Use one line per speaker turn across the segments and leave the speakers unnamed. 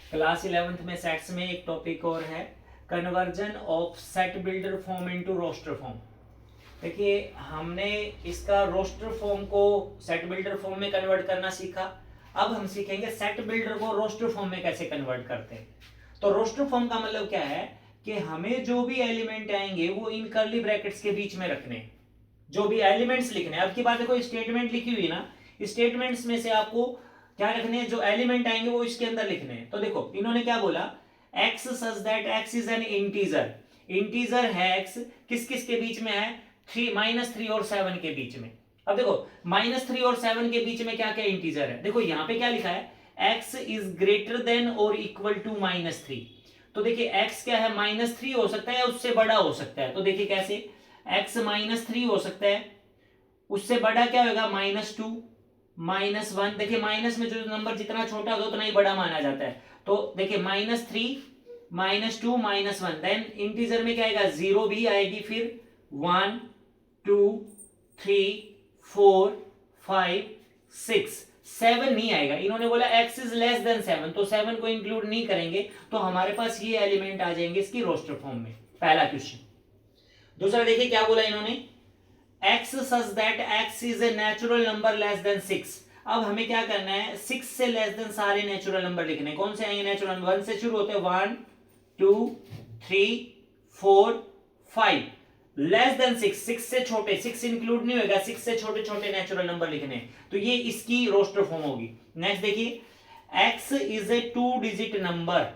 Class 11th में sets में एक टॉपिक और है, conversion of set builder form into roster form. देखिए हमने इसका रोस्टर फॉर्म को सेट बिल्डर फॉर्म में कन्वर्ट करना सीखा। अब हम सीखेंगे सेट बिल्डर को रोस्टर फॉर्म में कैसे कन्वर्ट करते हैं। तो रोस्टर फॉर्म का मतलब क्या है कि हमें जो भी एलिमेंट आएंगे वो इन कर्ली ब्रैकेट्स के बीच में रखने, जो भी एलिमेंट्स लिखने। अब की बात देखो, स्टेटमेंट लिखी हुई ना, स्टेटमेंट्स में से आपको क्या रखने हैं, जो एलिमेंट आएंगे वो इसके अंदर लिखने हैं। तो देखो इन्होंने क्या बोला, x such that x is an integer. Integer है x, किस किस के बीच में है, -3 और 7 के बीच में। अब देखो -3 और 7 के बीच में क्या क्या इंटीजर है, देखो यहाँ पे क्या लिखा है, x इज ग्रेटर देन और इक्वल टू -3। तो देखिए x क्या है, -3 हो सकता है या उससे बड़ा हो सकता है। तो देखिए कैसे, x -3 हो सकता है, उससे बड़ा क्या होगा, -2 -1। देखिए माइनस में जो नंबर जितना छोटा होगा उतना ही बड़ा माना जाता है। तो देखिए -3 -2 -1, देन इंटीजर में क्या आएगा, 0 भी आएगी, फिर 1 2 3 4 5 6 7 नहीं आएगा। इन्होंने बोला x इज लेस देन 7, तो 7 को इंक्लूड नहीं करेंगे, तो हमारे पास ये एलिमेंट आ जाएंगे इसकी रोस्टर फॉर्म में। पहला क्वेश्चन। दूसरा देखिए क्या बोला इन्होंने, x such that x is a natural number less than 6। अब हमें क्या करना है, 6 से लेस देन सारे नेचुरल नंबर लिखने। कौन से आएंगे नेचुरल नंबर, 1 से शुरू होते हैं, 1 2 3 4 5। लेस देन 6, 6 से छोटे, 6 इंक्लूड नहीं होगा, 6 से छोटे छोटे नेचुरल नंबर लिखने। तो ये इसकी रोस्टर फॉर्म होगी। नेक्स्ट देखिए, x is a 2 digit number,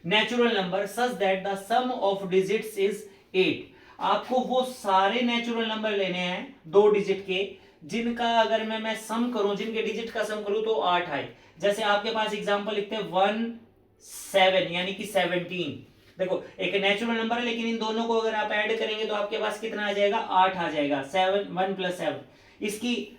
natural number such that the sum of digits is 8। आपको वो सारे नेचुरल नंबर लेने हैं 2 डिजिट के, जिनका अगर मैं सम करूं, जिनके डिजिट का सम करूं तो 8 आए। जैसे आपके पास एग्जांपल लिखते हैं 1 7 यानी कि 17। देखो एक नेचुरल नंबर है, लेकिन इन दोनों को अगर आप ऐड करेंगे तो आपके पास कितना आ जाएगा, 8 आ जाएगा। 7 1 + 7, इसकी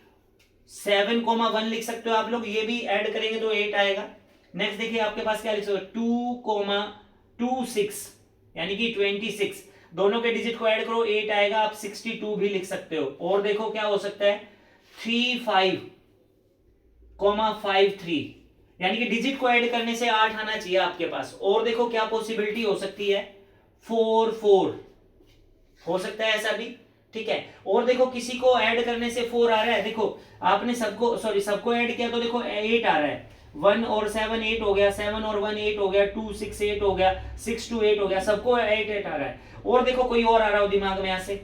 7,1 लिख सकते हो आप लोग, ये भी ऐड करेंगे तो 8 आएगा। नेक्स्ट देखिए आपके पास क्या लिख सकते हो, 2,26 यानी कि 26, दोनों के डिजिट को ऐड करो 8 आएगा, आप 62 भी लिख सकते हो। और देखो क्या हो सकता है, 35,53 यानी कि डिजिट को ऐड करने से 8 आना चाहिए आपके पास। और देखो क्या पॉसिबिलिटी हो सकती है, 4 हो सकता है ऐसा भी, ठीक है। और देखो किसी को ऐड करने से 4 आ रहा है, देखो आपने सबको ऐड किया तो देखो 8 आ रहा है, 1 और 7 8 हो गया, 7 और 1 8 हो गया, 2 6 8 हो गया, 6 2 8 हो गया, सबको 8 8 आ रहा है। और देखो कोई और आ रहा हो दिमाग में, ऐसे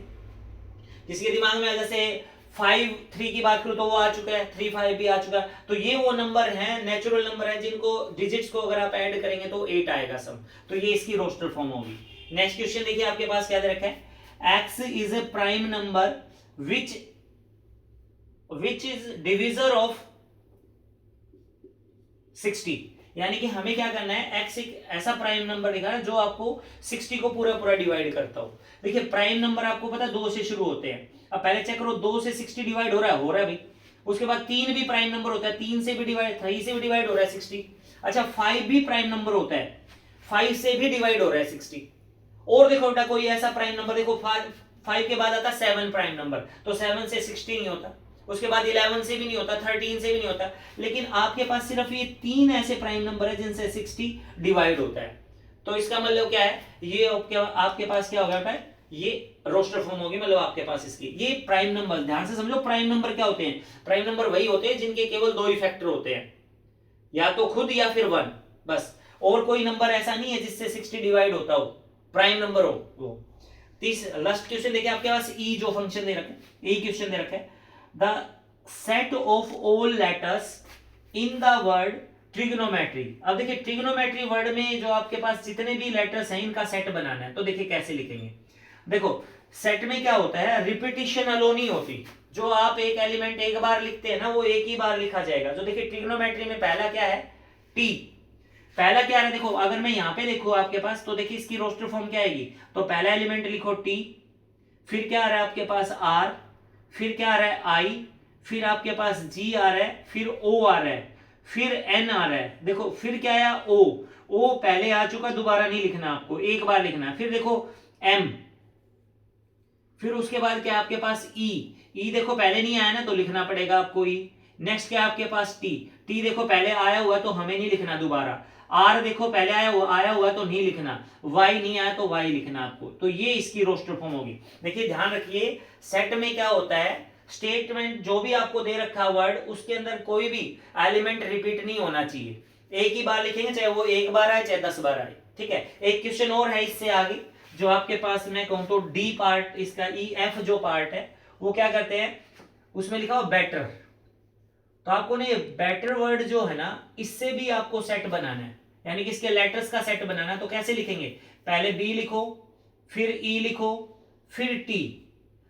किसी के दिमाग में जैसे 5 3 की बात करूं तो वो आ चुका है, 3 5 भी आ चुका है। तो ये वो नंबर है, नेचुरल नंबर है, जिनको डिजिट्स को अगर आप ऐड करेंगे तो 8 आएगा सम। तो ये इसकी रोस्टर फॉर्म होगी। नेक्स्ट क्वेश्चन देखिए आपके पास क्या दे रखा है, x is A prime number which is divisor of 60। यानी कि हमें क्या करना है, x एक ऐसा प्राइम नंबर लिखा है जो आपको 60 को पूरा पूरा डिवाइड करता हो। देखिए प्राइम नंबर आपको पता है 2 से शुरू होते हैं। अब पहले चेक करो, 2 से 60 डिवाइड हो रहा है भाई। उसके बाद 3 भी प्राइम नंबर होता है, 3 से भी डिवाइड, 3 से भी डिवाइड हो रहा है 60। अच्छा 5 भी प्राइम नंबर होता है, 5 से भी डिवाइड हो रहा है 60। और देखो बेटा कोई ऐसा प्राइम नंबर, देखो 5 के बाद आता 7 प्राइम नंबर, तो 7 से 60 नहीं होता, उसके बाद 11 से भी नहीं होता, 13 से भी नहीं होता। लेकिन आपके पास सिर्फ ये 3 ऐसे प्राइम नंबर है जिनसे 60 डिवाइड होता है। तो इसका मतलब क्या है, ये आपके पास क्या होगा बेटा, ये रोस्टर फॉर्म होगी, मतलब आपके पास इसकी ये प्राइम नंबर। ध्यान से समझो, प्राइम नंबर क्या होते हैं, प्राइम नंबर वही होते हैं जिनके केवल 2 ही फैक्टर होते हैं, या तो खुद या फिर 1, बस। और कोई नंबर ऐसा नहीं है जिससे 60 डिवाइड होता हो, प्राइम नंबर हो वो। लास्ट क्वेश्चन देखिए आपके पास, ई जो फंक्शन दे रखा है, ई क्वेश्चन दे रखा है, the set of all letters in the word trigonometry. अब देखिए ट्रिग्नोमेट्री वर्ड में जो आपके पास जितने भी लेटर्स हैं इनका सेट बनाना है। तो देखिए कैसे लिखेंगे, देखो सेट में क्या होता है, रिपीटिशन अलोन नहीं होती। जो आप एक एलिमेंट एक बार लिखते हैं ना, वो एक ही बार लिखा जाएगा। जो देखिए ट्रिग्नोमेट्री में पहला क्या है, टी, पहला क्या है, देखो अगर मैं यहां पे देखो आपके पास, तो देखिए इसकी रोस्टर फॉर्म क्या आएगी, तो पहला एलिमेंट लिखो टी, फिर क्या आ रहा है आपके पास आर, फिर क्या आ रहा है आई, फिर आपके पास जी आ रहा है, फिर ओ आ रहा है, फिर एन आ रहा है। देखो फिर क्या आया, ओ, ओ पहले आ चुका, दोबारा नहीं लिखना आपको, एक बार लिखना है। फिर देखो एम, फिर उसके बाद क्या आपके पास ई, ई देखो पहले नहीं आया ना तो लिखना पड़ेगा आपको ई। नेक्स्ट क्या आपके पास टी, टी देखो पहले आया हुआ तो हमें नहीं लिखना दोबारा। आर देखो पहले आया हुआ तो नहीं लिखना, वाई नहीं आया तो वाई लिखना आपको, तो ये इसकी रोस्टर फॉर्म होगी। देखिए ध्यान रखिए, सेट में क्या होता है, स्टेटमेंट जो भी आपको दे रखा वर्ड उसके अंदर कोई भी एलिमेंट रिपीट नहीं होना चाहिए, एक ही बार लिखेंगे, चाहे वो एक बार आए चाहे 10 बार आए, ठीक है। एक क्वेश्चन और है इससे आगे जो आपके पास मैं कहूं तो डी पार्ट इसका, ई एफ जो पार्ट है वो क्या करते हैं, उसमें लिखा हो बेटर, तो आपको ने बेटर वर्ड जो है ना इससे भी आपको सेट बनाना है, यानी कि इसके लेटर्स का सेट बनाना है। तो कैसे लिखेंगे, पहले बी लिखो, फिर ई लिखो, फिर टी,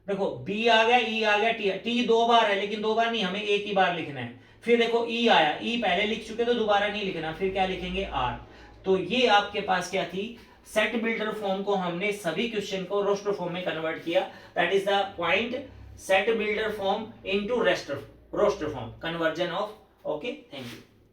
देखो बी आ गया, ई आ गया, टी 2 बार है लेकिन 2 बार नहीं, हमें एक ही बार लिखना है। फिर देखो ई आया, ई पहले लिख चुके तो दोबारा नहीं लिखना, फिर क्या लिखेंगे आर। तो ये आपके पास क्या थी, सेट बिल्डर फॉर्म को हमने सभी क्वेश्चन को रोस्टर फॉर्म में कन्वर्ट किया, that is the point, set builder form into roster form, conversion of, okay, thank you.